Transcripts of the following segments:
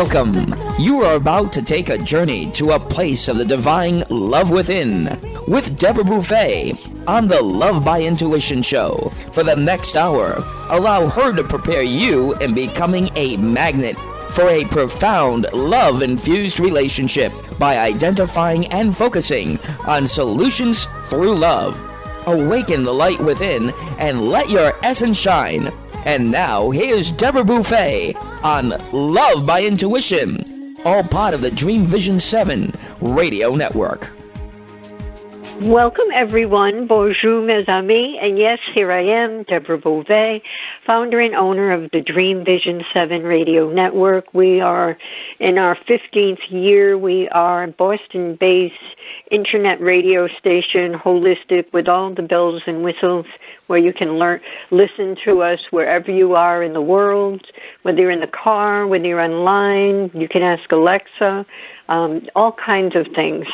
Welcome. You are about to take a journey to a place of the divine love within with Deborah Beauvais on the Love by Intuition show. For the next hour, allow her to prepare you in becoming a magnet for a profound love-infused relationship by identifying and focusing on solutions through love. Awaken the light within and let your essence shine. And now, here's Deborah Beauvais on Love by Intuition, all part of the Dream Vision 7 radio network. Welcome, everyone. Bonjour, mes amis. And yes, here I am, Deborah Beauvais, founder and owner of the Dream Vision 7 radio network. We are in our 15th year. We are a Boston-based internet radio station, holistic, with all the bells and whistles, where you can listen to us wherever you are in the world, whether you're in the car, whether you're online. You can ask Alexa, all kinds of things.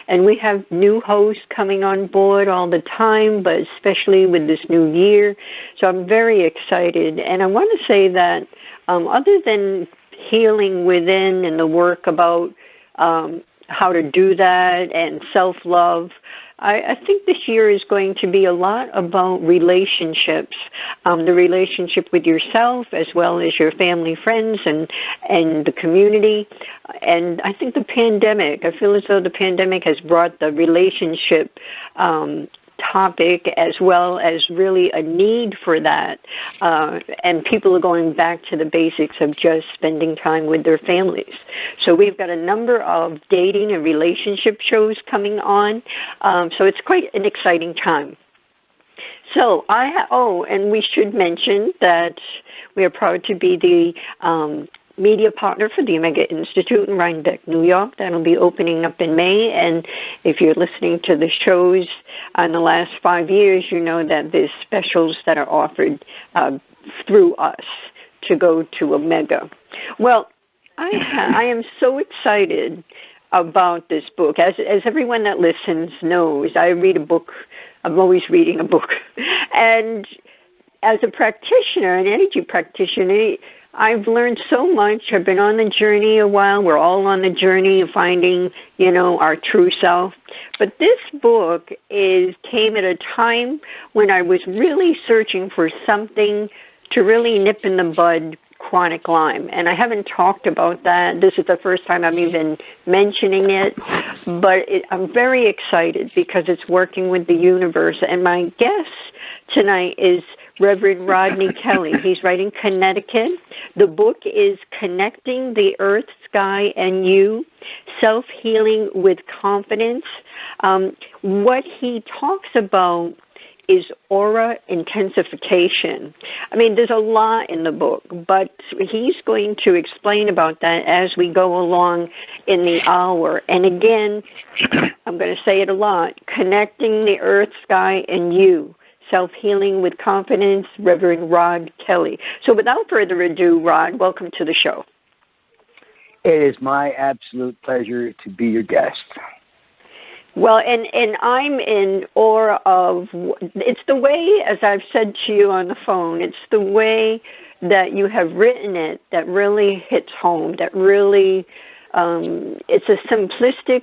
And we have new hosts coming on board all the time, but especially with this new year. So I'm very excited. And I want to say that other than healing within and the work about how to do that and self-love, I think this year is going to be a lot about relationships, the relationship with yourself as well as your family, friends, and the community. And I think I feel as though the pandemic has brought the relationship topic as well as really a need for that. And people are going back to the basics of just spending time with their families. So we've got a number of dating and relationship shows coming on. So it's quite an exciting time. So and we should mention that we are proud to be the media partner for the Omega Institute in Rhinebeck, New York. That'll be opening up in May. And if you're listening to the shows in the last 5 years, you know that there's specials that are offered through us to go to Omega. Well, I am so excited about this book. As everyone that listens knows, I read a book. I'm always reading a book. And as a practitioner, an energy practitioner, I've learned so much. I've been on the journey a while. We're all on the journey of finding, our true self. But this book came at a time when I was really searching for something to really nip in the bud chronic Lyme. And I haven't talked about that. This is the first time I'm even mentioning it. But I'm very excited because it's working with the universe. And my guest tonight is Reverend Rodney Kelly. He's right in Connecticut. The book is Connecting the Earth, Sky, and You, Self-Healing with Confidence. What he talks about is aura intensification. I mean, there's a lot in the book, but he's going to explain about that as we go along in the hour. And again, I'm going to say it a lot, Connecting the Earth, Sky, and You, Self-Healing with Confidence, Reverend Rod Kelly. So without further ado, Rod, welcome to the show. It is my absolute pleasure to be your guest. Well, and I'm in awe of, it's the way, as I've said to you on the phone, it's the way that you have written it that really hits home, that really, it's a simplistic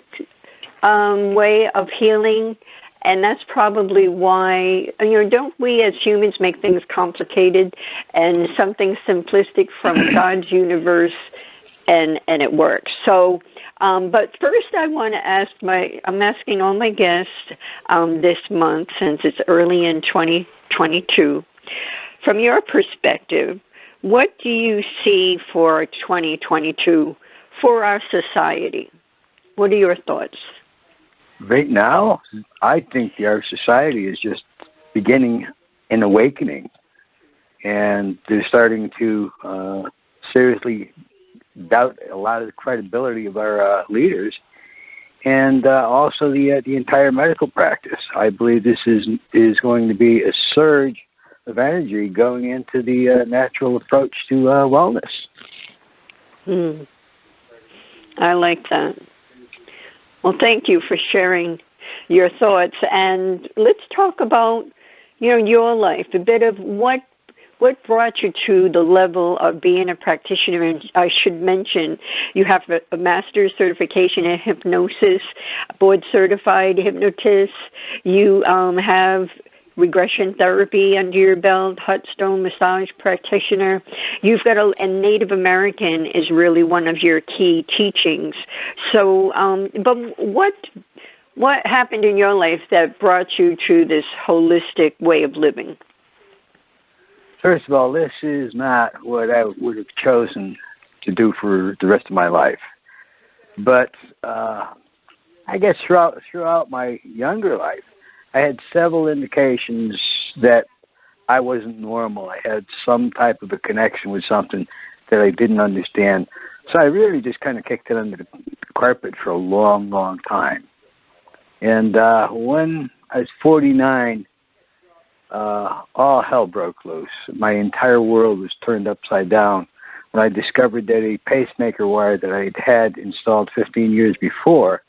way of healing. And that's probably why, don't we as humans make things complicated, and something simplistic from God's universe, and it works. So, but first I want to I'm asking all my guests this month, since it's early in 2022, from your perspective, what do you see for 2022 for our society? What are your thoughts? Right now, I think our society is just beginning an awakening, and they're starting to seriously doubt a lot of the credibility of our leaders, and also the entire medical practice. I believe this is going to be a surge of energy going into the natural approach to wellness. I like that. Well, thank you for sharing your thoughts. And let's talk about, your life, a bit of what What brought you to the level of being a practitioner? And I should mention, you have a master's certification in hypnosis, board-certified hypnotist. You have regression therapy under your belt, Hutstone massage practitioner. You've got and Native American is really one of your key teachings. So, but what happened in your life that brought you to this holistic way of living? First of all, this is not what I would have chosen to do for the rest of my life. But I guess throughout my younger life, I had several indications that I wasn't normal. I had some type of a connection with something that I didn't understand. So I really just kind of kicked it under the carpet for a long, long time. And when I was 49, all hell broke loose. My entire world was turned upside down when I discovered that a pacemaker wire that I had installed 15 years before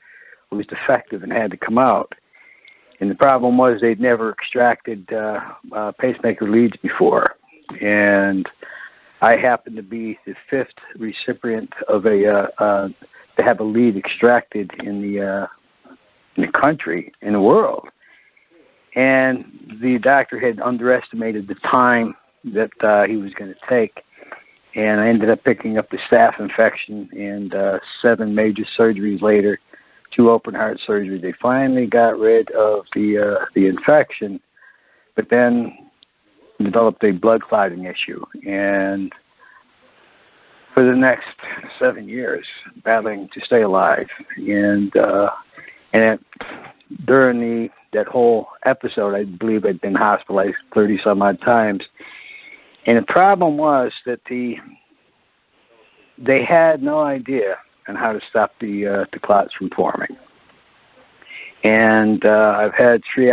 was defective and had to come out. And the problem was they'd never extracted pacemaker leads before. And I happened to be the fifth recipient of to have a lead extracted in the country, in the world. And the doctor had underestimated the time that he was going to take. And I ended up picking up the staph infection, and 7 major surgeries later, 2 open heart surgeries. They finally got rid of the infection, but then developed a blood clotting issue. And for the next 7 years, battling to stay alive. And during that whole episode, I believe I'd been hospitalized 30-some-odd times. And the problem was that they had no idea on how to stop the clots from forming. And I've had 3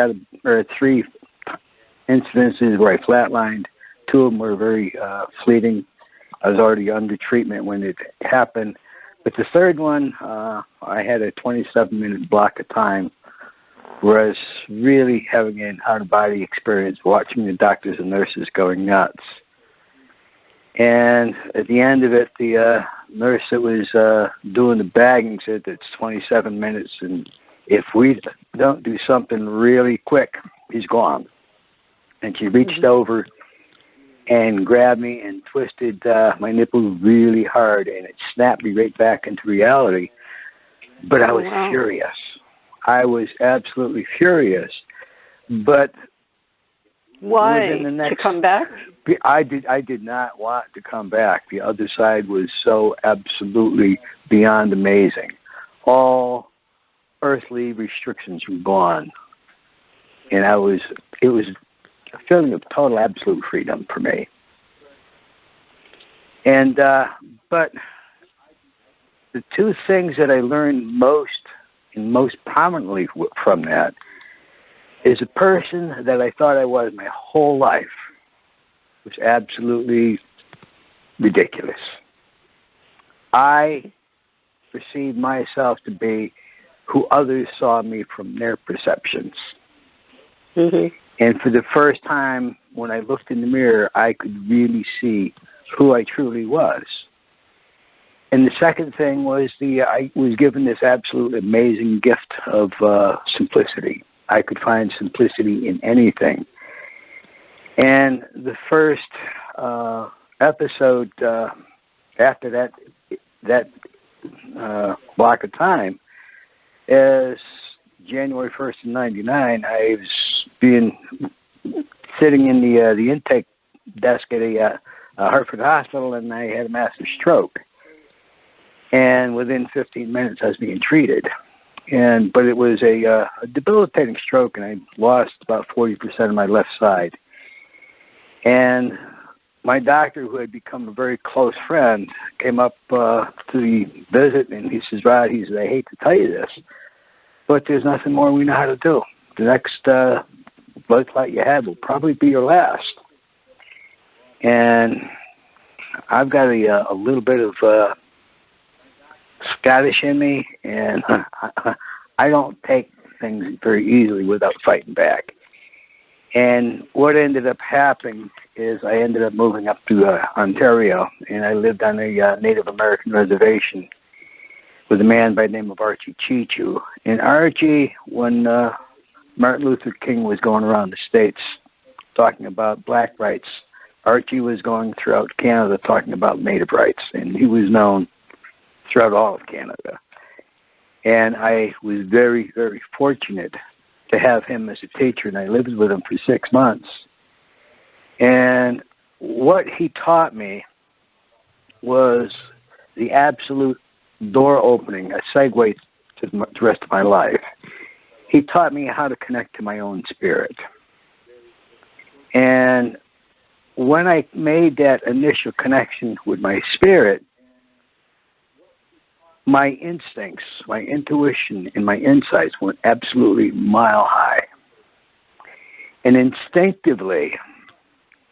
incidences where I flatlined. 2 of them were very fleeting. I was already under treatment when it happened. But the third one, I had a 27-minute block of time where I was really having an out-of-body experience, watching the doctors and nurses going nuts. And at the end of it, the nurse that was doing the bagging said it's 27 minutes, and if we don't do something really quick, he's gone. And she reached over and grabbed me and twisted my nipple really hard, and it snapped me right back into reality. But I was furious. I was absolutely furious. But why? To come back? I did not want to come back. The other side was so absolutely beyond amazing. All earthly restrictions were gone. And it was a feeling of total absolute freedom for me. And but the 2 things that I learned most prominently from that is a person that I thought I was my whole life was absolutely ridiculous. I perceived myself to be who others saw me from their perceptions. Mm-hmm. And for the first time, when I looked in the mirror, I could really see who I truly was. And the second thing was I was given this absolute amazing gift of simplicity. I could find simplicity in anything. And the first episode after that block of time is January 1st of 99. I was sitting in the intake desk at a Hartford hospital, and I had a massive stroke. And within 15 minutes, I was being treated. But it was a debilitating stroke, and I lost about 40% of my left side. And my doctor, who had become a very close friend, came up to the visit, and he says, Rod, I hate to tell you this, but there's nothing more we know how to do. The next blood clot you have will probably be your last. And I've got a little bit of Scottish in me, and I don't take things very easily without fighting back. And what ended up happening is I ended up moving up to Ontario, and I lived on a Native American reservation with a man by the name of Archie Chichu. And Archie, when Martin Luther King was going around the States talking about black rights, Archie was going throughout Canada talking about Native rights, and he was known throughout all of Canada. And I was very, very fortunate to have him as a teacher, and I lived with him for 6 months. And what he taught me was the absolute door opening, a segue to the rest of my life. He taught me how to connect to my own spirit. And when I made that initial connection with my spirit, my instincts, my intuition, and my insights went absolutely mile high. And instinctively,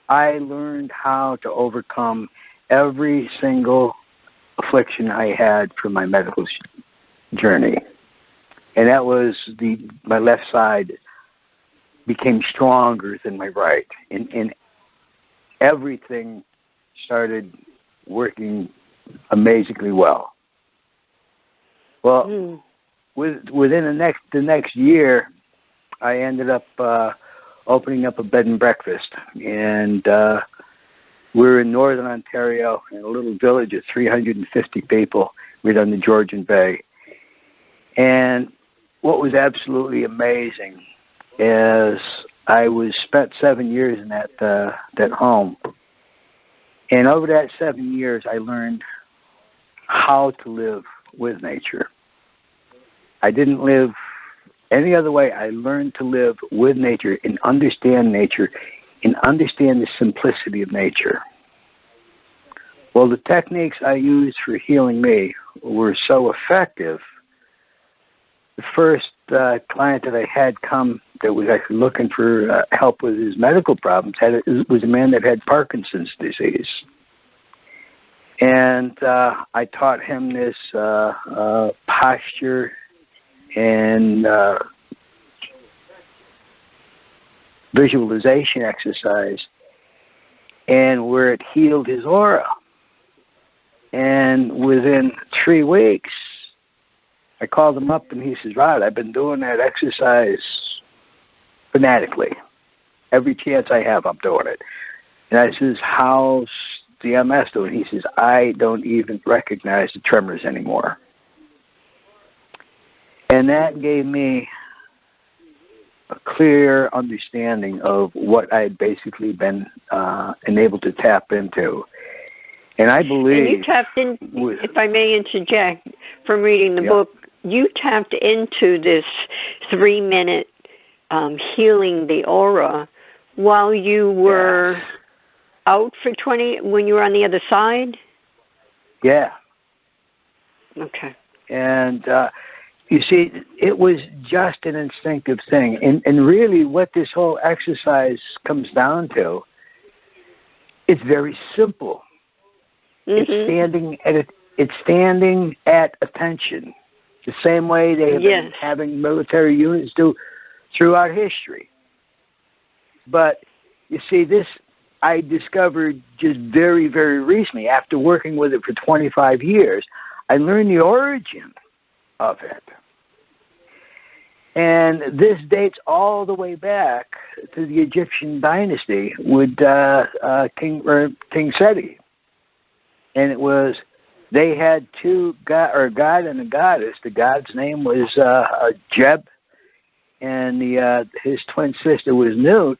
I learned how to overcome every single affliction I had from my medical journey. And that was my left side became stronger than my right. And everything started working amazingly well. Well, within the next year, I ended up opening up a bed and breakfast, and we're in northern Ontario in a little village of 350 people right on the Georgian Bay. And what was absolutely amazing is I spent 7 years in that home, and over that 7 years, I learned how to live with nature. I didn't live any other way. I learned to live with nature and understand nature and understand the simplicity of nature. Well, the techniques I used for healing me were so effective. The first client that I had come that was actually looking for help with his medical problems was a man that had Parkinson's disease. And I taught him this posture and visualization exercise, and where it healed his aura. And within 3 weeks, I called him up, and he says, Rod, I've been doing that exercise fanatically. Every chance I have, I'm doing it. And I says, how's the MS doing? He says, I don't even recognize the tremors anymore. And that gave me a clear understanding of what I had basically been enabled to tap into. And I believe... And you tapped in, if I may interject, from reading the book, you tapped into this 3-minute healing the aura while you were out for 20, when you were on the other side? Yeah. Okay. And... you see, it was just an instinctive thing. And really what this whole exercise comes down to, it's very simple. Mm-hmm. It's standing at attention, the same way they have been having military units do throughout history. But, you see, this I discovered just very, very recently. After working with it for 25 years, I learned the origin of it. And this dates all the way back to the Egyptian dynasty with King Seti. And it was, they had a god and a goddess. The god's name was Jeb, and his twin sister was Nut.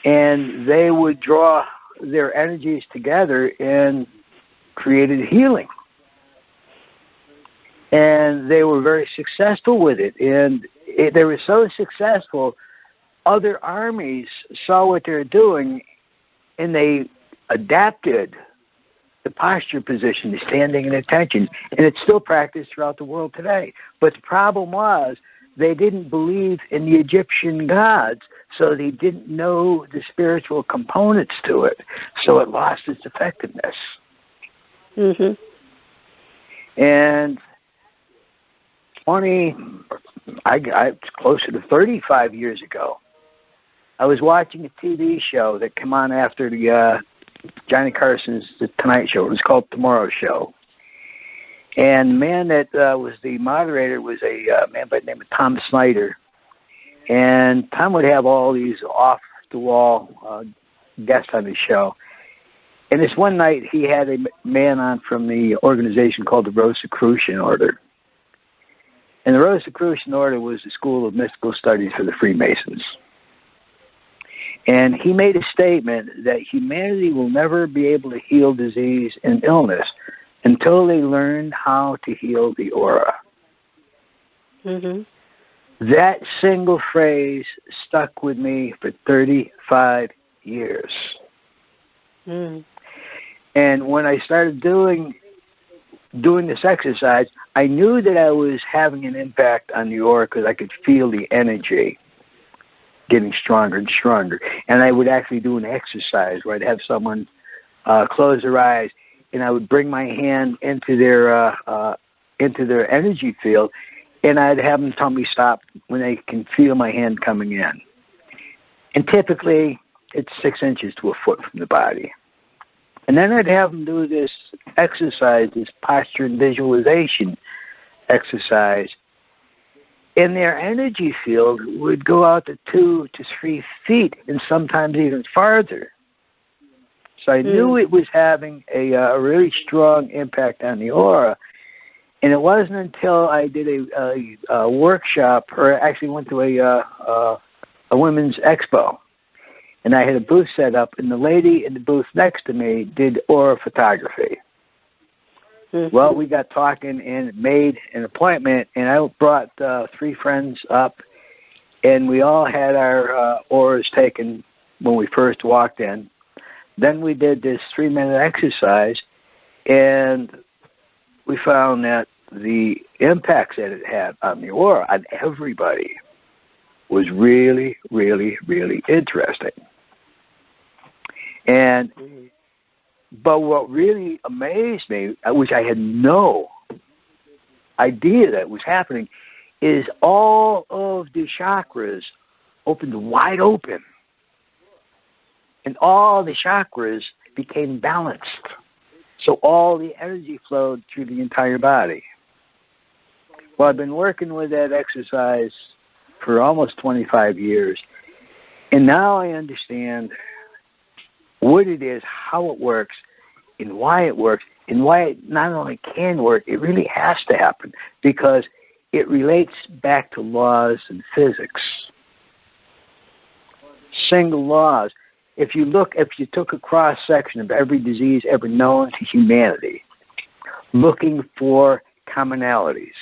And they would draw their energies together and created healing. And they were very successful with it. And they were so successful, other armies saw what they were doing, and they adapted the posture position, the standing and attention. And it's still practiced throughout the world today. But the problem was they didn't believe in the Egyptian gods, so they didn't know the spiritual components to it. So it lost its effectiveness. Mm-hmm. And it's closer to 35 years ago, I was watching a TV show that came on after the Johnny Carson's The Tonight Show. It was called Tomorrow Show. And the man that was the moderator was a man by the name of Tom Snyder. And Tom would have all these off-the-wall guests on his show. And this one night, he had a man on from the organization called the Rosicrucian Order. And the Rosicrucian Order was the school of mystical studies for the Freemasons. And he made a statement that humanity will never be able to heal disease and illness until they learn how to heal the aura. Mm-hmm. That single phrase stuck with me for 35 years. Mm. And when I started doing this exercise, I knew that I was having an impact on the aura because I could feel the energy getting stronger and stronger. And I would actually do an exercise where I'd have someone close their eyes, and I would bring my hand into their energy field, and I'd have them tell me stop when they can feel my hand coming in. And typically, it's 6 inches to a foot from the body. And then I'd have them do this exercise, this posture and visualization exercise. And their energy field would go out to 2 to 3 feet and sometimes even farther. So I knew it was having a really strong impact on the aura. And it wasn't until I did a workshop, or actually went to a women's expo. And I had a booth set up, and the lady in the booth next to me did aura photography. Mm-hmm. Well, we got talking and made an appointment, and I brought 3 friends up, and we all had our auras taken when we first walked in. Then we did this 3-minute exercise, and we found that the impacts that it had on the aura, on everybody, was really, really, really interesting. And but what really amazed me, which I had no idea that was happening, is all of the chakras opened wide open. And all the chakras became balanced. So all the energy flowed through the entire body. Well, I've been working with that exercise for almost 25 years. And now I understand what it is, how it works, and why it works, and why it not only can work, it really has to happen, because it relates back to laws and physics. Single laws. If you took a cross-section of every disease ever known to humanity, looking for commonalities,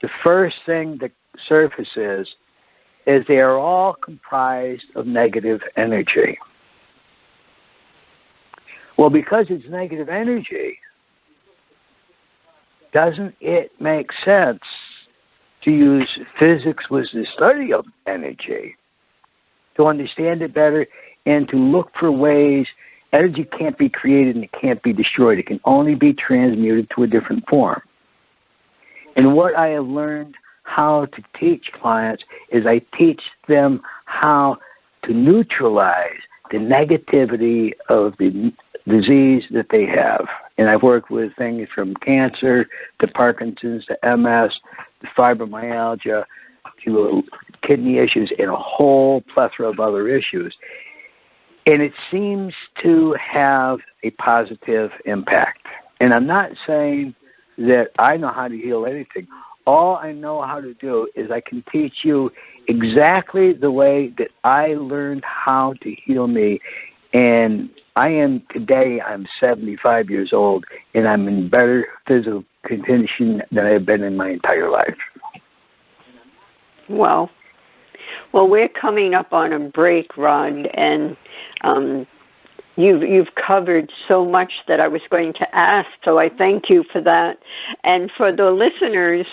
the first thing that surfaces is they are all comprised of negative energy. Well, because it's negative energy, doesn't it make sense to use physics with the study of energy to understand it better and to look for ways? Energy can't be created and it can't be destroyed. It can only be transmuted to a different form. And what I have learned how to teach clients is I teach them how to neutralize the negativity of the disease that they have. And I've worked with things from cancer to Parkinson's to MS to fibromyalgia to kidney issues and a whole plethora of other issues. And it seems to have a positive impact. And I'm not saying that I know how to heal anything. All I know how to do is I can teach you exactly the way that I learned how to heal me. And I'm 75 years old, and I'm in better physical condition than I've been in my entire life. Well, we're coming up on a break, Rod, and you've covered so much that I was going to ask, so I thank you for that. And for the listeners,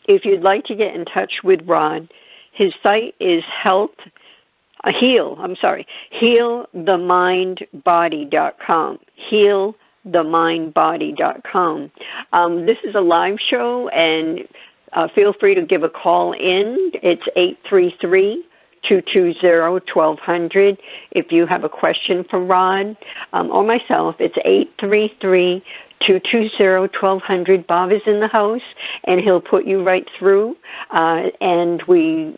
if you'd like to get in touch with Rod, his site is healthemindbody.com. Healthemindbody.com. This is a live show, and feel free to give a call in. It's 220-1200. If you have a question for Rod or myself, it's 833-220-1200. Bob is in the house, and he'll put you right through. And we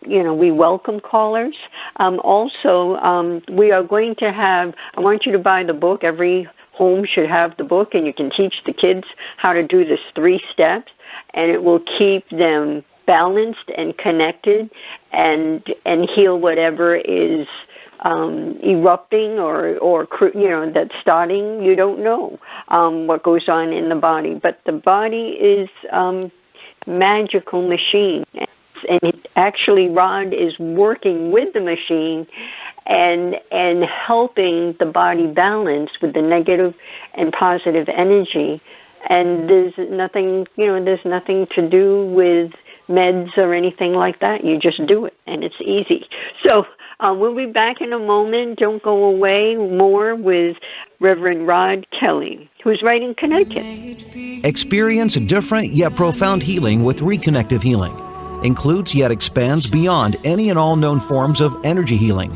welcome callers. Also, we are going to have, I want you to buy the book. Every home should have the book, and you can teach the kids how to do this 3 steps, and it will keep them balanced and connected and heal whatever is erupting or that's starting. You don't know what goes on in the body, but the body is magical machine, and actually Rod is working with the machine and helping the body balance with the negative and positive energy. And there's nothing to do with meds or anything like that. You just do it, and it's easy. So we'll be back in a moment. Don't go away. More with Reverend Rod Kelly, who's right in Connecticut. Experience different yet profound healing with Reconnective Healing. Includes yet expands beyond any and all known forms of energy healing.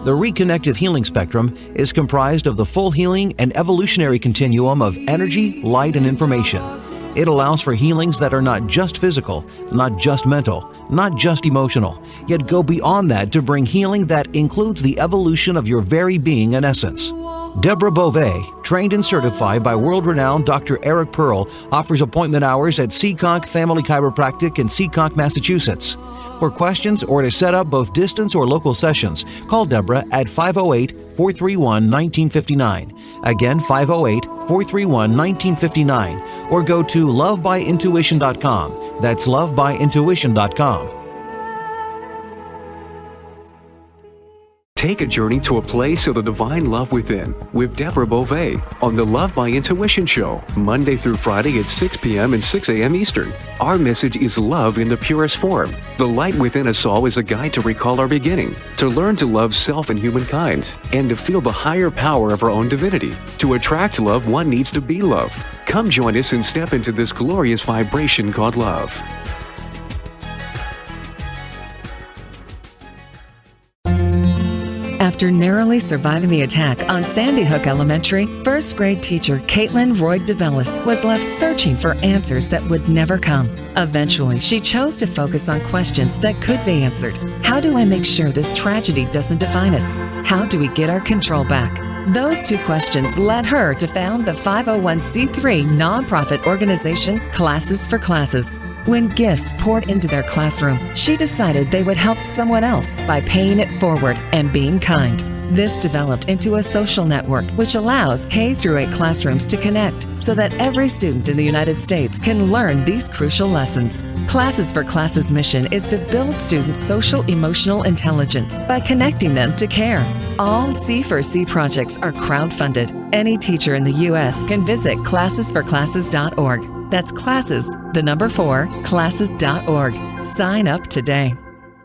The Reconnective Healing spectrum is comprised of the full healing and evolutionary continuum of energy, light, and information. It allows for healings that are not just physical, not just mental, not just emotional, yet go beyond that to bring healing that includes the evolution of your very being and essence. Deborah Beauvais, trained and certified by world-renowned Dr. Eric Pearl, offers appointment hours at Seekonk Family Chiropractic in Seekonk, Massachusetts. For questions or to set up both distance or local sessions, call Deborah at 508-431-1959. Again, 508-431-1959. Or go to lovebyintuition.com. That's lovebyintuition.com. Take a journey to a place of the divine love within with Deborah Beauvais on the Love by Intuition Show, Monday through Friday at 6 p.m. and 6 a.m. Eastern. Our message is love in the purest form. The light within us all is a guide to recall our beginning, to learn to love self and humankind, and to feel the higher power of our own divinity. To attract love, one needs to be love. Come join us and step into this glorious vibration called love. After narrowly surviving the attack on Sandy Hook Elementary, first grade teacher Caitlin Roy DeBellis was left searching for answers that would never come. Eventually, she chose to focus on questions that could be answered. How do I make sure this tragedy doesn't define us? How do we get our control back? Those 2 questions led her to found the 501c3 nonprofit organization Classes for Classes. When gifts poured into their classroom, she decided they would help someone else by paying it forward and being kind. This developed into a social network which allows K-8 classrooms to connect so that every student in the United States can learn these crucial lessons. Classes for Classes' mission is to build students' social-emotional intelligence by connecting them to care. All C4C projects are crowdfunded. Any teacher in the U.S. can visit classesforclasses.org. That's classes, the number 4, classes.org. Sign up today.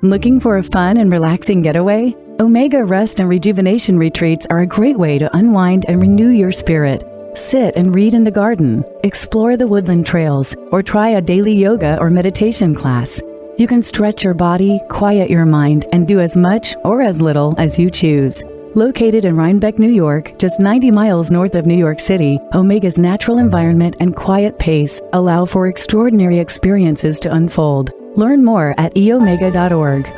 Looking for a fun and relaxing getaway? Omega Rest and Rejuvenation Retreats are a great way to unwind and renew your spirit. Sit and read in the garden, explore the woodland trails, or try a daily yoga or meditation class. You can stretch your body, quiet your mind, and do as much or as little as you choose. Located in Rhinebeck, New York, just 90 miles north of New York City, Omega's natural environment and quiet pace allow for extraordinary experiences to unfold. Learn more at eomega.org.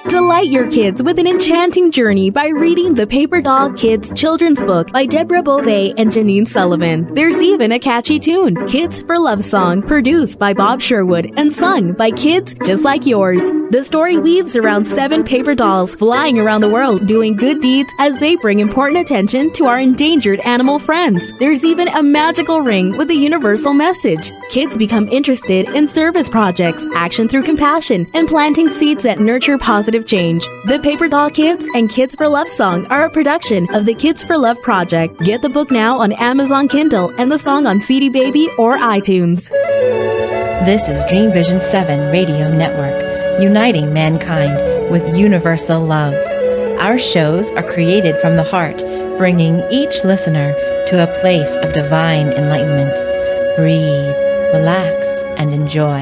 Delight your kids with an enchanting journey by reading the Paper Doll Kids children's book by Deborah Beauvais and Janine Sullivan. There's even a catchy tune, Kids for Love Song, produced by Bob Sherwood and sung by kids just like yours. The story weaves around 7 paper dolls flying around the world doing good deeds as they bring important attention to our endangered animal friends. There's even a magical ring with a universal message. Kids become interested in service projects, action through compassion, and planting seeds that nurture positive change. The Paper Doll Kids and Kids for Love Song are a production of the Kids for Love Project. Get the book now on Amazon Kindle and the song on CD Baby or iTunes. This is Dream Vision 7 Radio Network, uniting mankind with universal love. Our shows are created from the heart, bringing each listener to a place of divine enlightenment. Breathe, relax, and enjoy.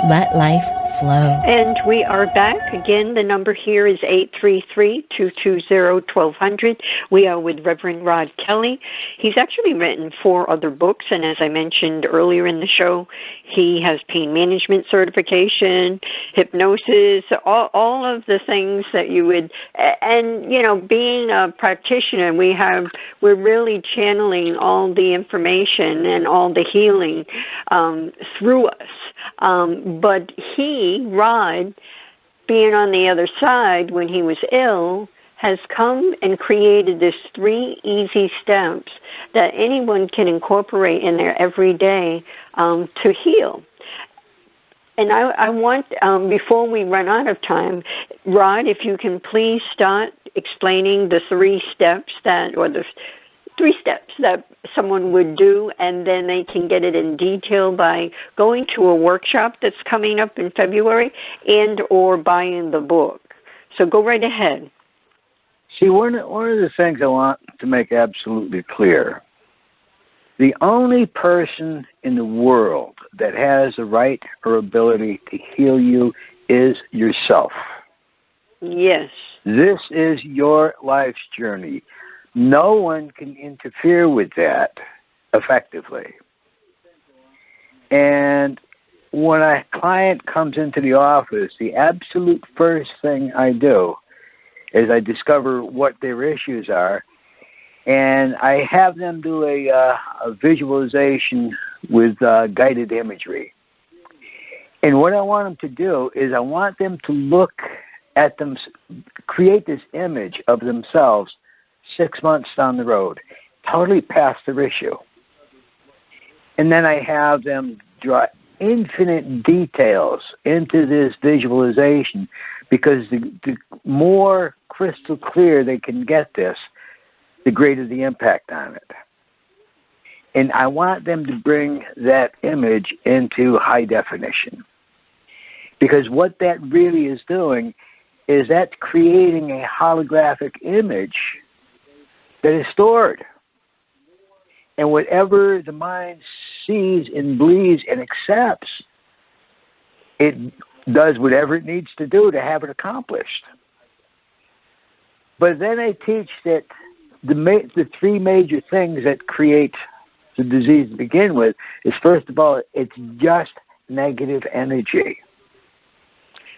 Let life flow. And we are back. Again, the number here is 833-220-1200. We are with Reverend Rod Kelly. He's actually written 4 other books, and as I mentioned earlier in the show, he has pain management certification, hypnosis, all of the things that you would, and, you know, being a practitioner, we're really channeling all the information and all the healing through us. But Rod, being on the other side when he was ill, has come and created this 3 easy steps that anyone can incorporate in their everyday to heal. And I want, before we run out of time, Rod, if you can please start explaining the 3 steps that someone would do, and then they can get it in detail by going to a workshop that's coming up in February and or buying the book. So go right ahead. See, one of the things I want to make absolutely clear, the only person in the world that has the right or ability to heal you is yourself. Yes. This is your life's journey. No one can interfere with that effectively. And when a client comes into the office, the absolute first thing I do is I discover what their issues are, and I have them do a visualization with guided imagery. And what I want them to do is I want them to look at them, create this image of themselves 6 months down the road, totally past their issue. And then I have them draw infinite details into this visualization, because the more crystal clear they can get this, the greater the impact on it. And I want them to bring that image into high definition, because what that really is doing is that's creating a holographic image that is stored. And whatever the mind sees and believes and accepts, it does whatever it needs to do to have it accomplished. But then I teach that the 3 major things that create the disease to begin with is, first of all, it's just negative energy.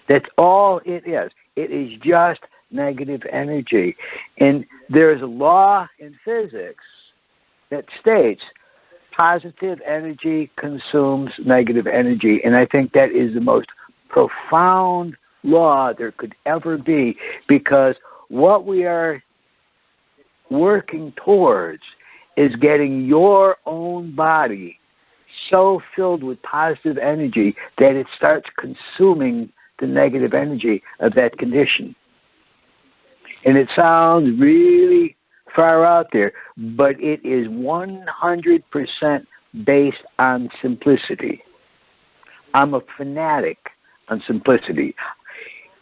That's all it is. It is just negative energy. And there is a law in physics that states positive energy consumes negative energy. And I think that is the most profound law there could ever be, because what we are working towards is getting your own body so filled with positive energy that it starts consuming the negative energy of that condition. And it sounds really far out there, but it is 100% based on simplicity. I'm a fanatic on simplicity.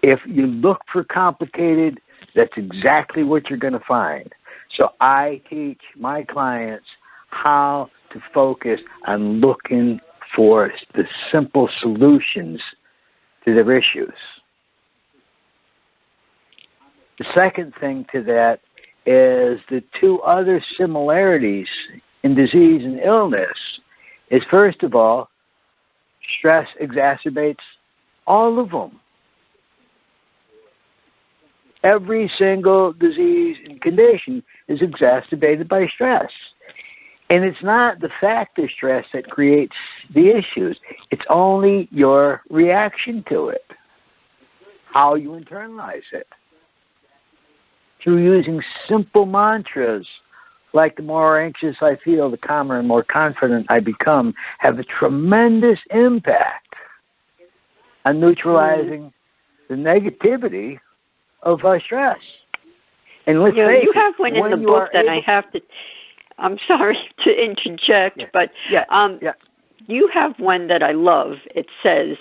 If you look for complicated, that's exactly what you're going to find. So I teach my clients how to focus on looking for the simple solutions to their issues. The second thing to that is the 2 other similarities in disease and illness is, first of all, stress exacerbates all of them. Every single disease and condition is exacerbated by stress. And it's not the fact of stress that creates the issues. It's only your reaction to it, how you internalize it. Through using simple mantras like the more anxious I feel, the calmer and more confident I become, have a tremendous impact on neutralizing the negativity of stress. And let's say you have one in the book that I have to, I'm sorry to interject, but you have one that I love. It says,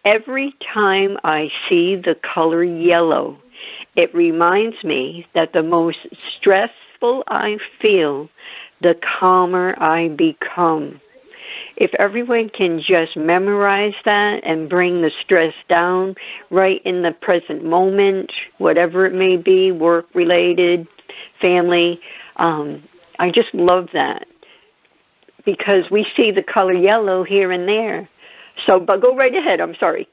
every time I see the color yellow, it reminds me that the most stressful I feel, the calmer I become. if everyone can just memorize that and bring the stress down right in the present moment, whatever it may be, work-related, family, I just love that because we see the color yellow here and there. So, but go right ahead. I'm sorry.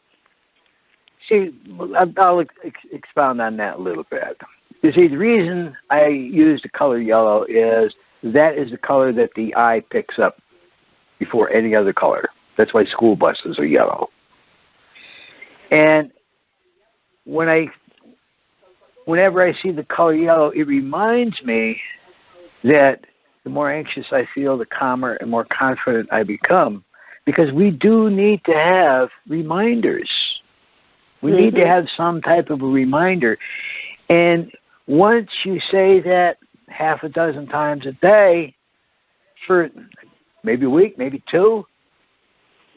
See, I'll expound on that a little bit. You see, the reason I use the color yellow is that is the color that the eye picks up before any other color. That's why school buses are yellow. And whenever I see the color yellow, it reminds me that the more anxious I feel, the calmer and more confident I become, because we do need to have reminders. We need to have some type of a reminder. And once you say that half a dozen times a day for maybe a week, maybe two,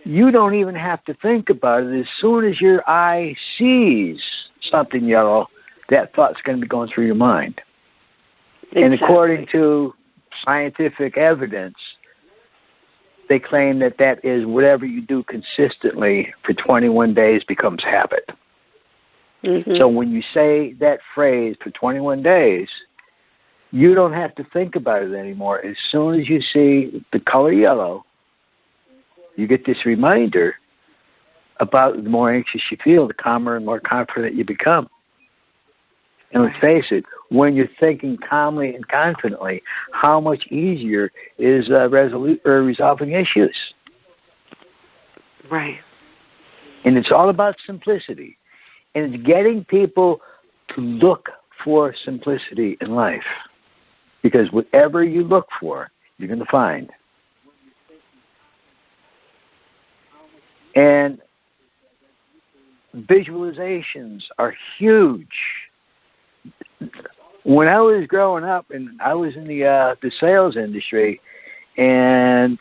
you don't even have to think about it. As soon as your eye sees something yellow, that thought's going to be going through your mind. Exactly. And according to scientific evidence, they claim that that is whatever you do consistently for 21 days becomes habit. So when you say that phrase for 21 days, you don't have to think about it anymore. As soon as you see the color yellow, you get this reminder about the more anxious you feel, the calmer and more confident you become. And let's face it, when you're thinking calmly and confidently, how much easier is resolving issues? Right. And it's all about simplicity. And it's getting people to look for simplicity in life. Because whatever you look for, you're going to find. And visualizations are huge. When I was growing up, and I was in the sales industry, and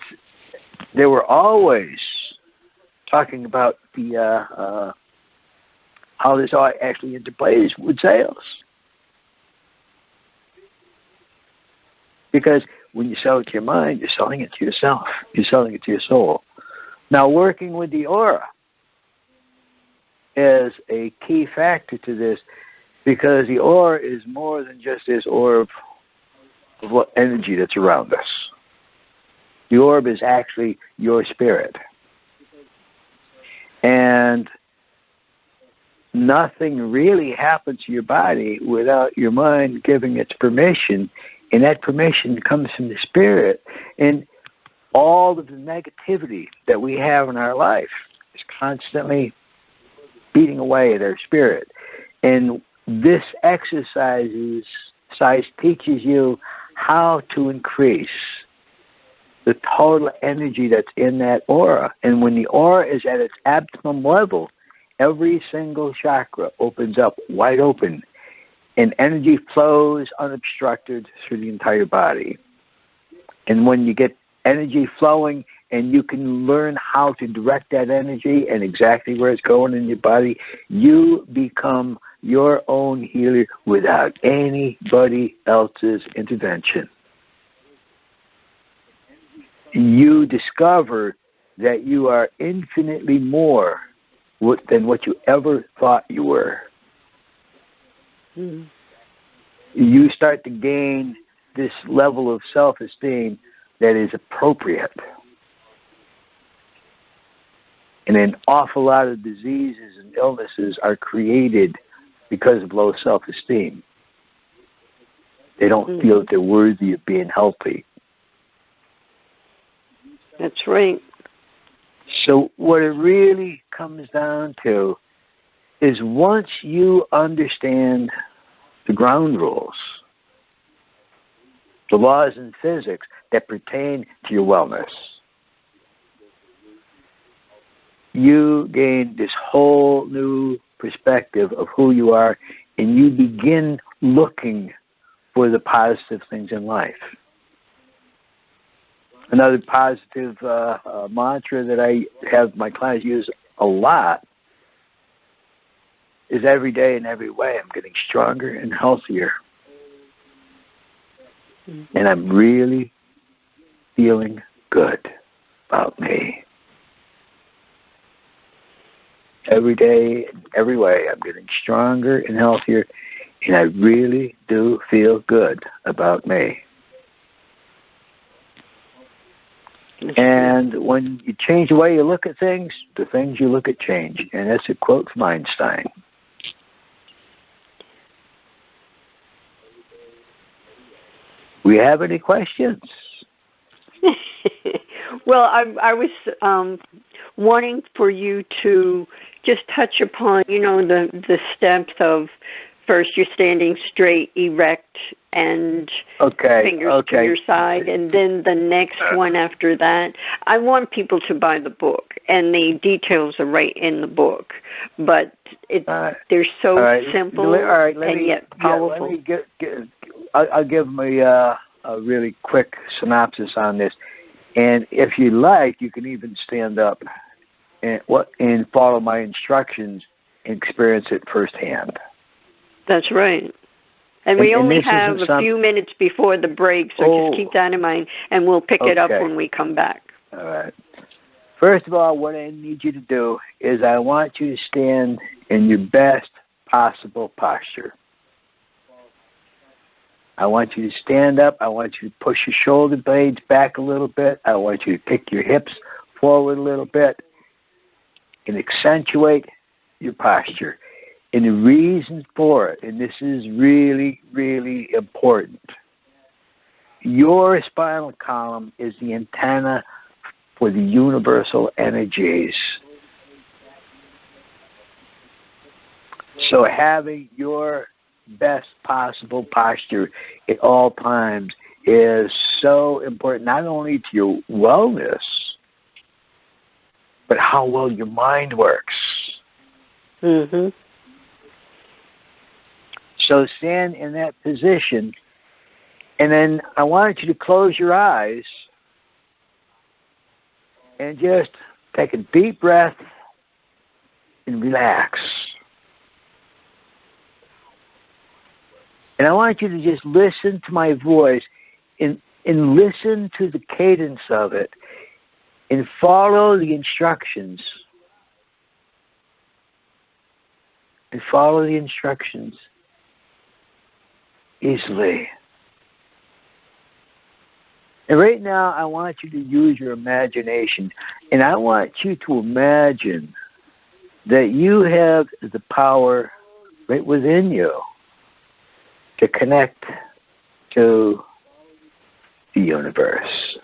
they were always talking about the how this all actually interplays with sales. Because when you sell it to your mind, you're selling it to yourself. You're selling it to your soul. Now, working with the aura is a key factor to this, because the aura is more than just this orb of what energy that's around us. The orb is actually your spirit. And nothing really happens to your body without your mind giving its permission, and that permission comes from the spirit. And all of the negativity that we have in our life is constantly beating away at our spirit. And this exercise teaches you how to increase the total energy that's in that aura. And when the aura is at its optimum level, every single chakra opens up wide open, and energy flows unobstructed through the entire body. And when you get energy flowing and you can learn how to direct that energy and exactly where it's going in your body, you become your own healer without anybody else's intervention. You discover that you are infinitely more than what you ever thought you were. You start to gain this level of self-esteem that is appropriate. And an awful lot of diseases and illnesses are created because of low self-esteem. They don't feel that they're worthy of being healthy. That's right. So what it really comes down to is, once you understand the ground rules, the laws in physics that pertain to your wellness, you gain this whole new perspective of who you are, and you begin looking for the positive things in life. Another positive mantra that I have my clients use a lot is, every day in every way I'm getting stronger and healthier. And I'm really feeling good. about me. Every day, every way, I'm getting stronger and healthier, and I really do feel good about me. And when you change the way you look at things, the things you look at change. And that's a quote from Einstein. We have any questions? Well, I was wanting for you to just touch upon, the steps of first you're standing straight, erect, and fingers to your side, and then the next one after that. I want people to buy the book, and the details are right in the book, but they're so simple and yet powerful. I'll give them a really quick synopsis on this. And if you like, you can even stand up and follow my instructions and experience it firsthand. That's right. And we only have a few minutes before the break, so just keep that in mind, and we'll pick it up when we come back. All right. First of all, what I need you to do is I want you to stand in your best possible posture. I want you to stand up. I want you to push your shoulder blades back a little bit. I want you to kick your hips forward a little bit and accentuate your posture. And the reason for it, and this is really, really important, your spinal column is the antenna for the universal energies. So having your best possible posture at all times is so important, not only to your wellness, but how well your mind works. Mm-hmm. So stand in that position, and then I want you to close your eyes and just take a deep breath and relax. And I want you to just listen to my voice and listen to the cadence of it and follow the instructions. And follow the instructions easily. And right now, I want you to use your imagination. And I want you to imagine that you have the power right within you to connect to the universe.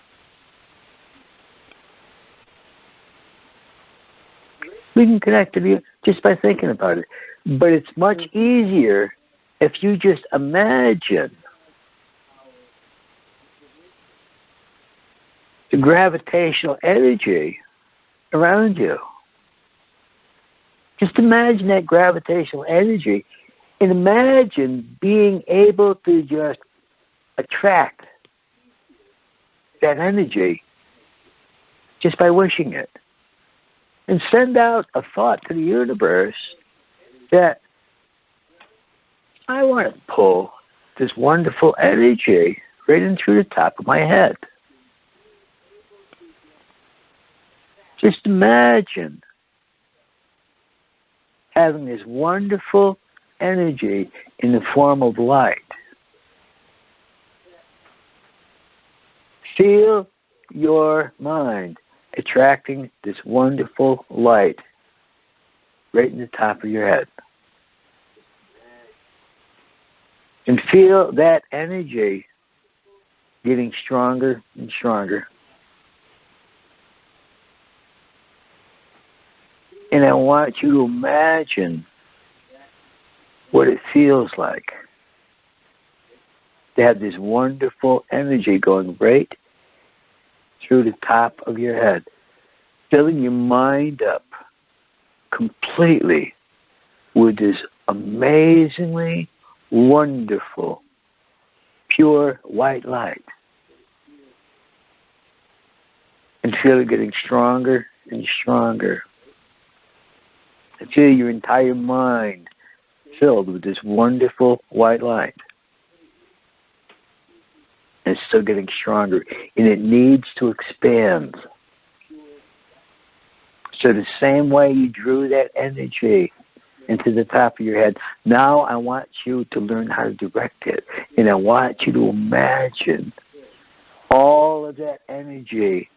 We can connect to the just by thinking about it. But it's much easier if you just imagine the gravitational energy around you. Just imagine that gravitational energy and imagine being able to just attract that energy just by wishing it. And send out a thought to the universe that I want to pull this wonderful energy right in through the top of my head. Just imagine having this wonderful energy in the form of light. Feel your mind attracting this wonderful light right in the top of your head. And feel that energy getting stronger and stronger. And I want you to imagine what it feels like to have this wonderful energy going right through the top of your head, filling your mind up completely with this amazingly wonderful, pure white light. And feel it getting stronger and stronger. And feel your entire mind filled with this wonderful white light. And it's still getting stronger. And it needs to expand. So the same way you drew that energy into the top of your head, now I want you to learn how to direct it. And I want you to imagine all of that energy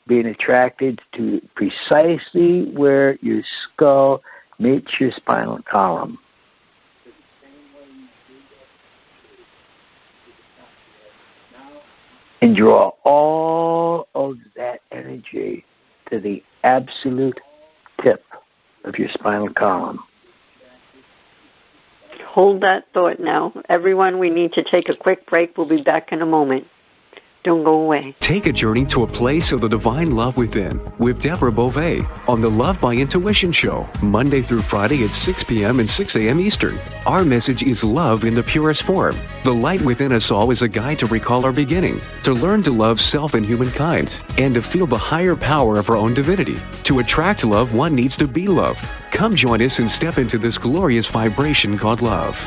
being attracted to precisely where your skull meets your spinal column. And draw all of that energy to the absolute tip of your spinal column. Hold that thought now. Everyone, we need to take a quick break. We'll be back in a moment. Don't go away. Take a journey to a place of the divine love within with Deborah Beauvais on the Love by Intuition Show, Monday through Friday at 6 p.m. and 6 a.m. Eastern. Our message is love in the purest form. The light within us all is a guide to recall our beginning, to learn to love self and humankind, and to feel the higher power of our own divinity. To attract love, one needs to be loved. Come join us and step into this glorious vibration called love.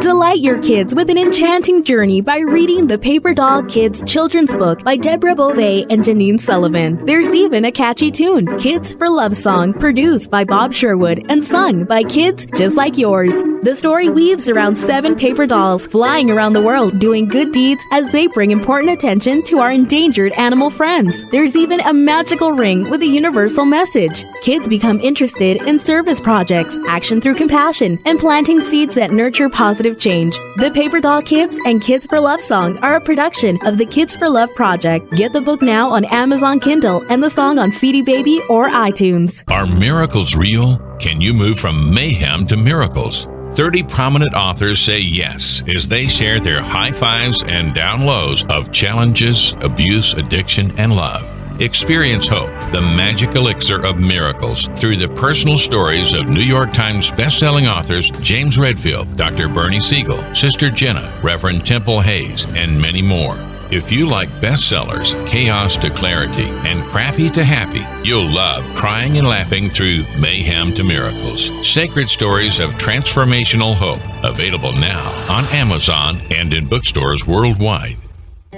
Delight your kids with an enchanting journey by reading the Paper Doll Kids children's book by Deborah Beauvais and Janine Sullivan. There's even a catchy tune, Kids for Love Song, produced by Bob Sherwood and sung by kids just like yours. The story weaves around 7 paper dolls flying around the world doing good deeds as they bring important attention to our endangered animal friends. There's even a magical ring with a universal message. Kids become interested in service projects, action through compassion, and planting seeds that nurture positive change. The Paper Doll Kids and Kids for Love Song are a production of the Kids for Love Project. Get the book now on Amazon Kindle and the song on CD Baby or iTunes. Are miracles real? Can you move from mayhem to miracles? 30 prominent authors say yes as they share their high fives and down lows of challenges, abuse, addiction, and love. Experience hope, the magic elixir of miracles, through the personal stories of New York Times bestselling authors James Redfield, Dr. Bernie Siegel, Sister Jenna, Reverend Temple Hayes, and many more. If you like bestsellers, chaos to clarity, and crappy to happy, you'll love crying and laughing through mayhem to miracles. Sacred stories of transformational hope. Available now on Amazon and in bookstores worldwide.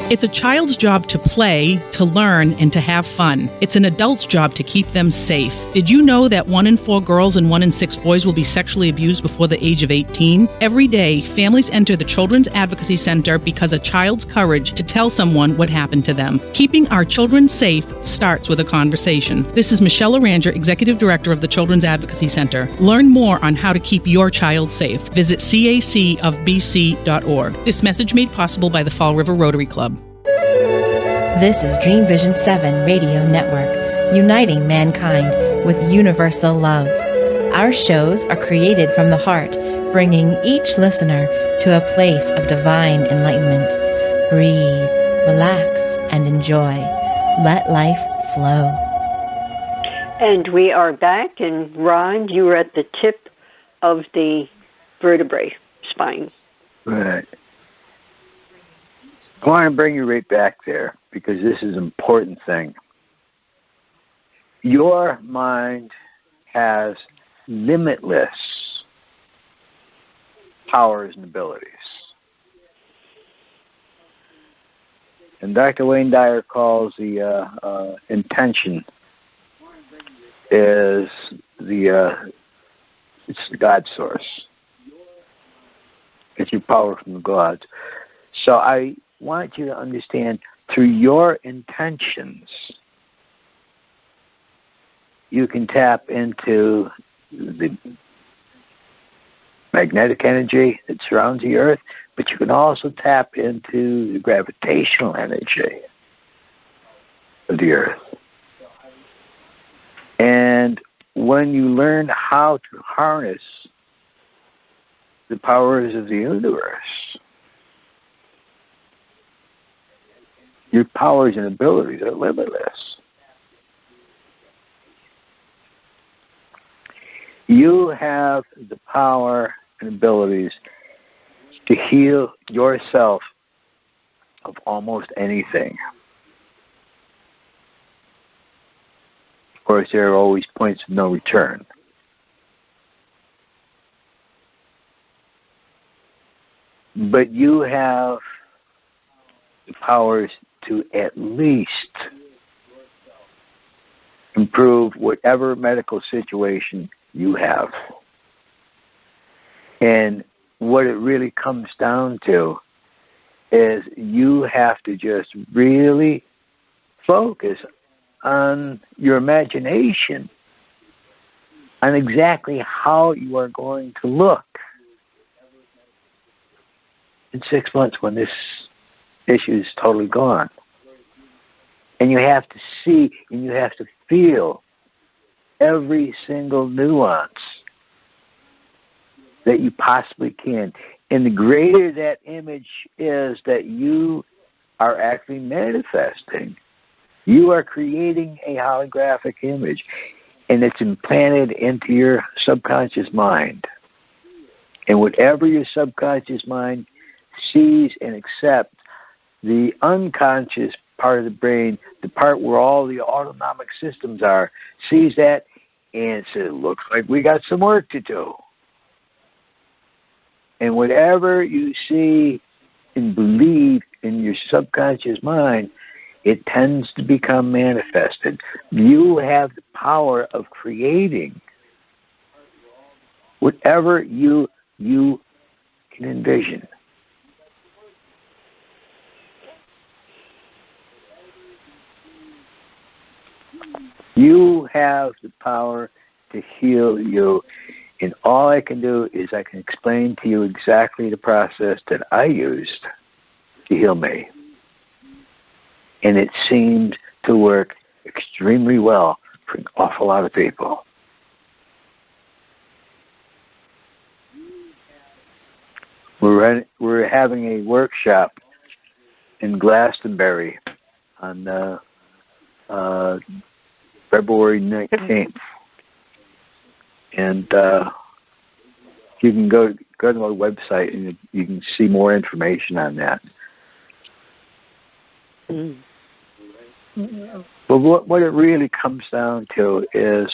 It's a child's job to play, to learn, and to have fun. It's an adult's job to keep them safe. Did you know that 1 in 4 girls and 1 in 6 boys will be sexually abused before the age of 18? Every day, families enter the Children's Advocacy Center because a child's courage to tell someone what happened to them. Keeping our children safe starts with a conversation. This is Michelle Aranger, Executive Director of the Children's Advocacy Center. Learn more on how to keep your child safe. Visit cacofbc.org. This message made possible by the Fall River Rotary Club. This is Dream Vision 7 Radio Network, uniting mankind with universal love. Our shows are created from the heart, bringing each listener to a place of divine enlightenment. Breathe, relax, and enjoy. Let life flow. And we are back, and Ron, you were at the tip of the vertebrae spine. Right. I want to bring you right back there because this is an important thing. Your mind has limitless powers and abilities. And Dr. Wayne Dyer calls the intention is it's the God source. It's your power from the gods. So I want you to understand, through your intentions, you can tap into the magnetic energy that surrounds the earth, but you can also tap into the gravitational energy of the earth. And when you learn how to harness the powers of the universe, your powers and abilities are limitless. You have the power and abilities to heal yourself of almost anything. Of course, there are always points of no return. But you have the powers to at least improve whatever medical situation you have. And what it really comes down to is you have to just really focus on your imagination, on exactly how you are going to look in 6 months when this issue is totally gone. And you have to see and you have to feel every single nuance that you possibly can. And the greater that image is that you are actually manifesting, you are creating a holographic image, and it's implanted into your subconscious mind. And whatever your subconscious mind sees and accepts, the unconscious part of the brain, the part where all the autonomic systems are, sees that and says, looks like we got some work to do. And whatever you see and believe in your subconscious mind, it tends to become manifested. You have the power of creating whatever you can envision. You have the power to heal you. And all I can do is I can explain to you exactly the process that I used to heal me. And it seemed to work extremely well for an awful lot of people. We're having a workshop in Glastonbury on February 19th. And you can go to my website and you can see more information on that. But what it really comes down to is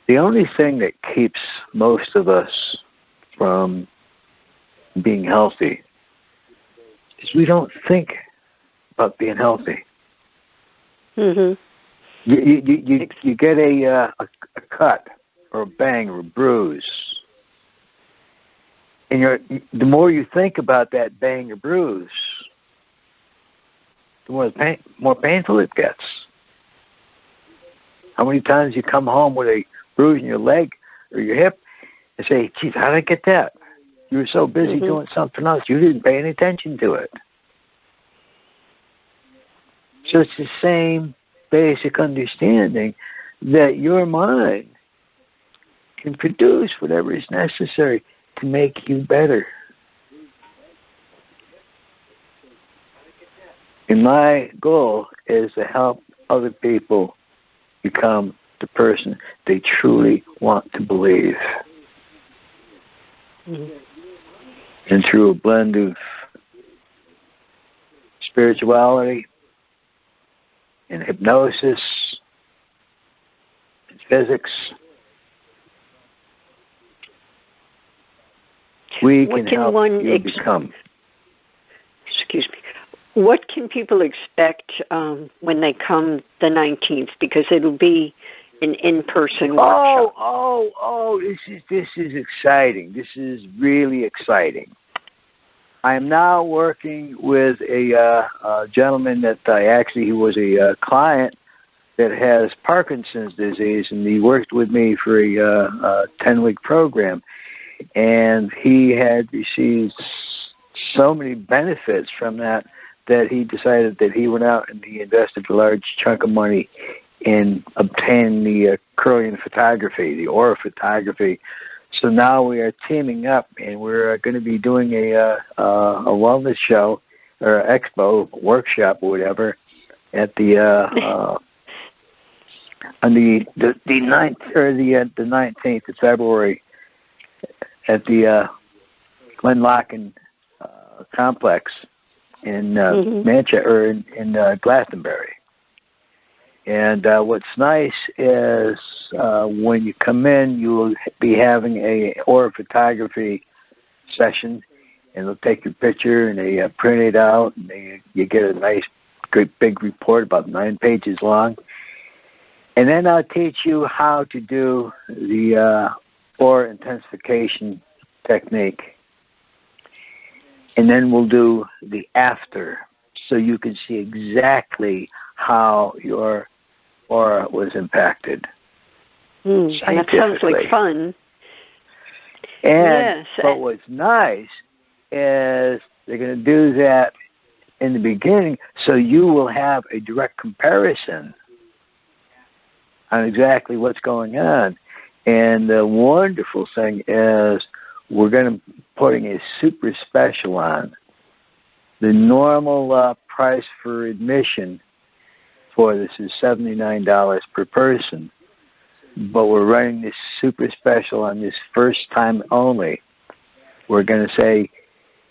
the only thing that keeps most of us from being healthy is we don't think about being healthy. Mm-hmm. You get a cut or a bang or a bruise, and the more you think about that bang or bruise, the more painful it gets. How many times you come home with a bruise in your leg or your hip and say, geez, how did I get that? You were so busy doing something else, you didn't pay any attention to it. So it's the same basic understanding that your mind can produce whatever is necessary to make you better. And my goal is to help other people become the person they truly want to believe. Mm-hmm. And through a blend of spirituality and hypnosis and physics, we can help you become. Excuse me. What can people expect when they come the 19th? Because it'll be an in-person workshop. This is exciting. This is really exciting. I am now working with a gentleman that he was a client that has Parkinson's disease, and he worked with me for a 10-week program. And he had received so many benefits from that he decided that he went out and he invested a large chunk of money in obtaining the Kirlian photography, the aura photography. So now we are teaming up, and we're going to be doing a wellness show or expo workshop or whatever at the on the 9th or the 19th of February at the Glenlockin complex in Manchester or in Glastonbury. And what's nice is when you come in, you will be having a aura photography session, and they'll take your picture and they print it out, and you get a nice, great big report about 9 pages long. And then I'll teach you how to do the aura intensification technique. And then we'll do the after, so you can see exactly how your aura was impacted. That sounds like fun. And but what's nice is they're going to do that in the beginning, so you will have a direct comparison on exactly what's going on. And the wonderful thing is we're going to putting a super special on. The normal price for admission for this is $79 per person, but we're running this super special on this first time only. We're going to say,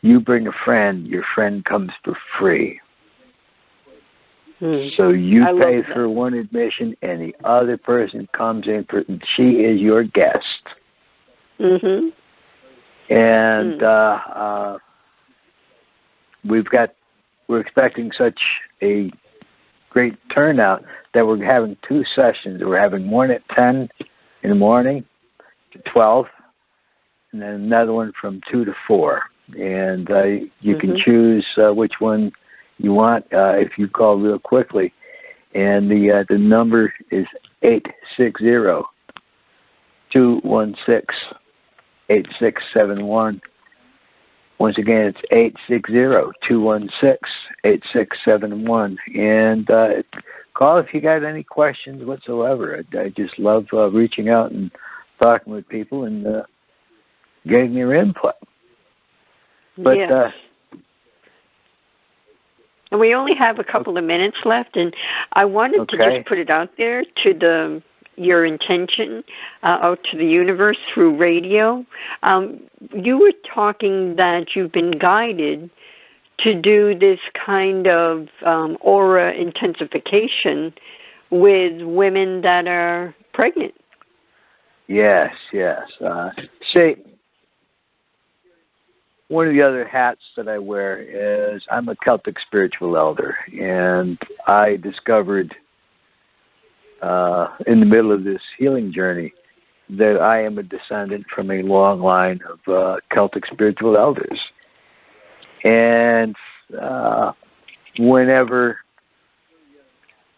you bring a friend, your friend comes for free. So you pay for one admission, and the other person comes in for, she is your guest. Mm-hmm. And we're expecting such a great turnout that we're having 2 sessions. We're having one at 10 in the morning to 12, and then another one from 2 to 4. And you can choose which one you want if you call real quickly. And the number is 860-216-8671. Once again, it's 860-216-8671. And call if you got any questions whatsoever. I just love reaching out and talking with people and getting their input. But yes. And we only have a couple of minutes left, and I wanted to just put it out there to your intention out to the universe through radio. You were talking that you've been guided to do this kind of aura intensification with women that are pregnant. Yes. See, one of the other hats that I wear is I'm a Celtic spiritual elder, and I discovered in the middle of this healing journey that I am a descendant from a long line of Celtic spiritual elders. And whenever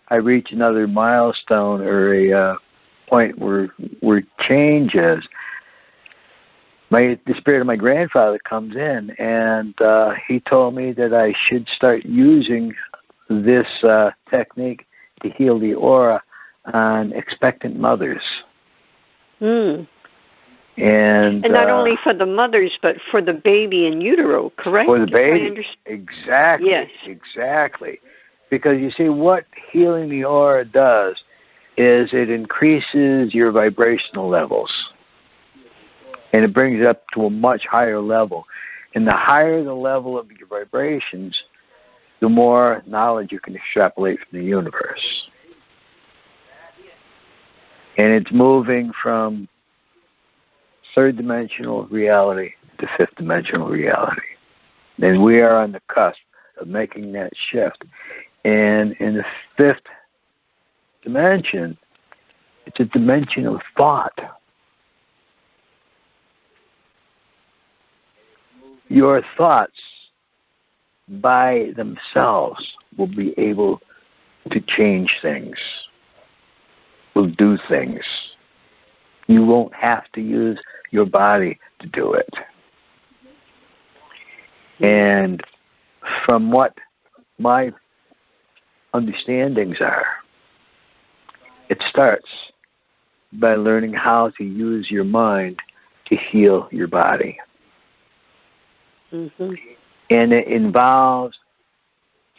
I reach another milestone or a point where change is, the spirit of my grandfather comes in, and he told me that I should start using this technique to heal the aura on expectant mothers. And not only for the mothers, but for the baby in utero, correct? For the baby, exactly. Yes. Exactly. Because you see, what healing the aura does is it increases your vibrational levels. And it brings it up to a much higher level. And the higher the level of your vibrations, the more knowledge you can extrapolate from the universe. And it's moving from third-dimensional reality to fifth-dimensional reality. And we are on the cusp of making that shift. And in the fifth dimension, it's a dimension of thought. Your thoughts by themselves will be able to change things, will do things. You won't have to use your body to do it. And from what my understandings are, it starts by learning how to use your mind to heal your body. Mm-hmm. And it involves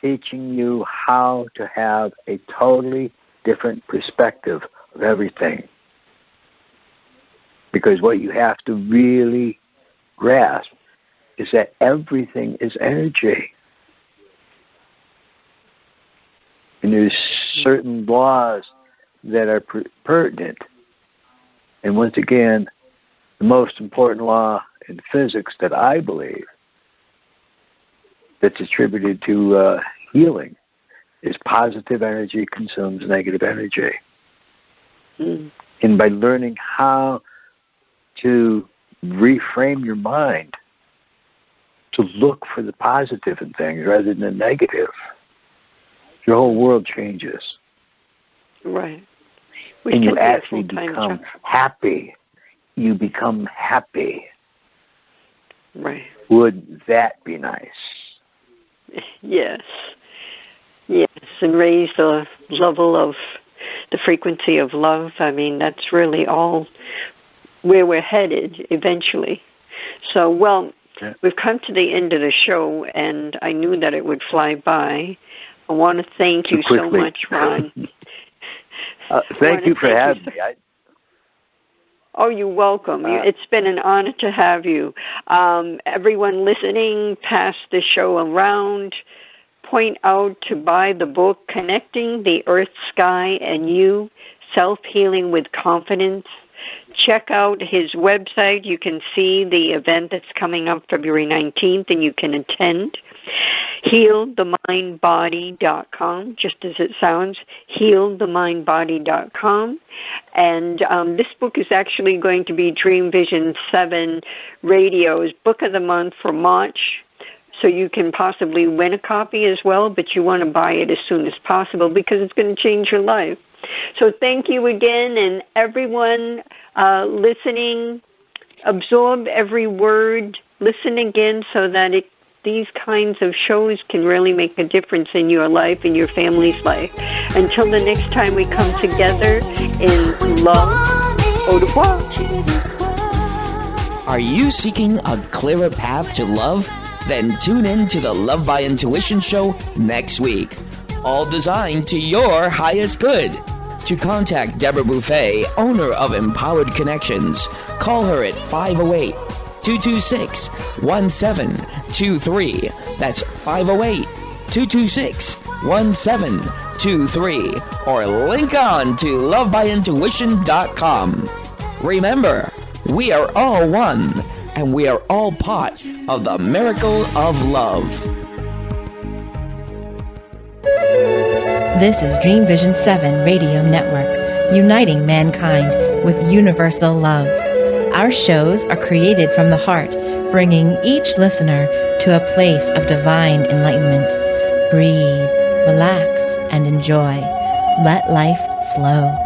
teaching you how to have a totally different perspective of everything. Because what you have to really grasp is that everything is energy. And there's certain laws that are pertinent. And once again, the most important law in physics that I believe that's attributed to healing is positive energy consumes negative energy. Mm. And by learning how to reframe your mind to look for the positive in things rather than the negative, your whole world changes. Right. And you actually become happy. You become happy. Right. Would that be nice? Yes. Yes, and raise the level of the frequency of love. I mean, that's really all where we're headed eventually. So, well, we've come to the end of the show, and I knew that it would fly by. I want to thank you so much, Ron. Thank you for having me. Oh, you're welcome. It's been an honor to have you. Everyone listening, pass the show around. Point out to buy the book, Connecting the Earth, Sky, and You, Self-Healing with Confidence. Check out his website. You can see the event that's coming up February 19th, and you can attend. HealTheMindBody.com, just as it sounds, HealTheMindBody.com. And this book is actually going to be Dream Vision 7 Radio's Book of the Month for March. So you can possibly win a copy as well, but you want to buy it as soon as possible because it's going to change your life. So thank you again, and everyone listening, absorb every word, listen again so that these kinds of shows can really make a difference in your life and your family's life. Until the next time we come together in love, au revoir. Are you seeking a clearer path to love? Then tune in to the Love by Intuition show next week. All designed to your highest good. To contact Deborah Beauvais, owner of Empowered Connections, call her at 508-226-1723. That's 508-226-1723. Or link on to lovebyintuition.com. Remember, we are all one, and we are all part of the miracle of love. This is Dream Vision 7 Radio Network, uniting mankind with universal love. Our shows are created from the heart, bringing each listener to a place of divine enlightenment. Breathe, relax, and enjoy. Let life flow.